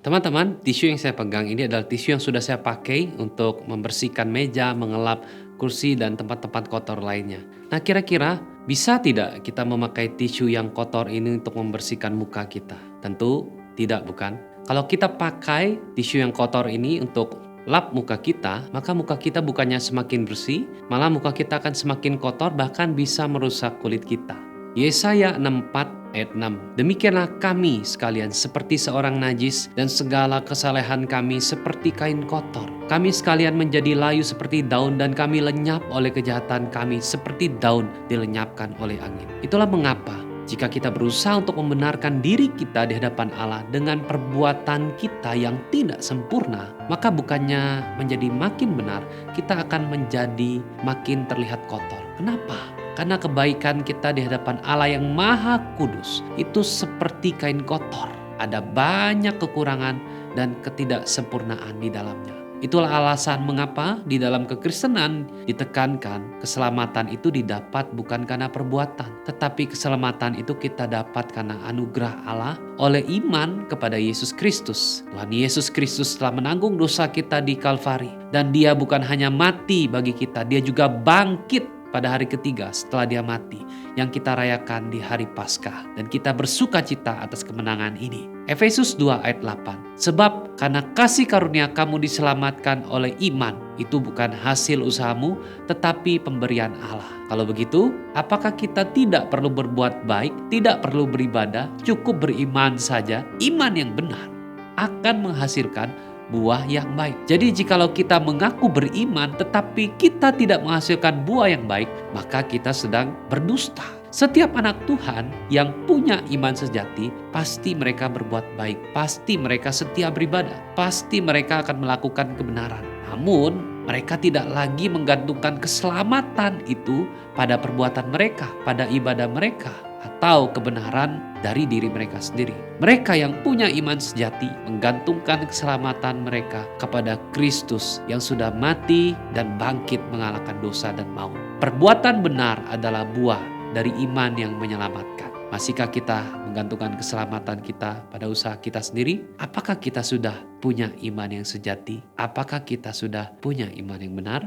Teman-teman, tisu yang saya pegang ini adalah tisu yang sudah saya pakai untuk membersihkan meja, mengelap kursi, dan tempat-tempat kotor lainnya. Nah, kira-kira bisa tidak kita memakai tisu yang kotor ini untuk membersihkan muka kita? Tentu tidak, bukan? Kalau kita pakai tisu yang kotor ini untuk lap muka kita, maka muka kita bukannya semakin bersih, malah muka kita akan semakin kotor, bahkan bisa merusak kulit kita. Yesaya 64 ayat 6. Demikianlah kami sekalian seperti seorang najis, dan segala kesalehan kami seperti kain kotor. Kami sekalian menjadi layu seperti daun, dan kami lenyap oleh kejahatan kami seperti daun dilenyapkan oleh angin. Itulah mengapa jika kita berusaha untuk membenarkan diri kita di hadapan Allah dengan perbuatan kita yang tidak sempurna, maka bukannya menjadi makin benar, kita akan menjadi makin terlihat kotor. Kenapa? Karena kebaikan kita di hadapan Allah yang Maha Kudus itu seperti kain kotor. Ada banyak kekurangan dan ketidaksempurnaan di dalamnya. Itulah alasan mengapa di dalam kekristenan ditekankan keselamatan itu didapat bukan karena perbuatan, tetapi keselamatan itu kita dapat karena anugerah Allah oleh iman kepada Yesus Kristus. Tuhan Yesus Kristus telah menanggung dosa kita di Kalvari, dan Dia bukan hanya mati bagi kita, Dia juga bangkit pada hari ketiga setelah Dia mati, yang kita rayakan di hari Paskah, dan kita bersuka cita atas kemenangan ini. Efesus 2 ayat 8. Sebab karena kasih karunia kamu diselamatkan oleh iman, itu bukan hasil usahamu, tetapi pemberian Allah. Kalau begitu, apakah kita tidak perlu berbuat baik, tidak perlu beribadah, cukup beriman saja? Iman yang benar akan menghasilkan buah yang baik. Jadi jikalau kita mengaku beriman tetapi kita tidak menghasilkan buah yang baik, maka kita sedang berdusta. Setiap anak Tuhan yang punya iman sejati, pasti mereka berbuat baik, pasti mereka setia beribadah, pasti mereka akan melakukan kebenaran. Namun mereka tidak lagi menggantungkan keselamatan itu pada perbuatan mereka, pada ibadah mereka, atau kebenaran dari diri mereka sendiri. Mereka yang punya iman sejati menggantungkan keselamatan mereka kepada Kristus yang sudah mati dan bangkit mengalahkan dosa dan maut. Perbuatan benar adalah buah dari iman yang menyelamatkan. Masihkah kita menggantungkan keselamatan kita pada usaha kita sendiri? Apakah kita sudah punya iman yang sejati? Apakah kita sudah punya iman yang benar?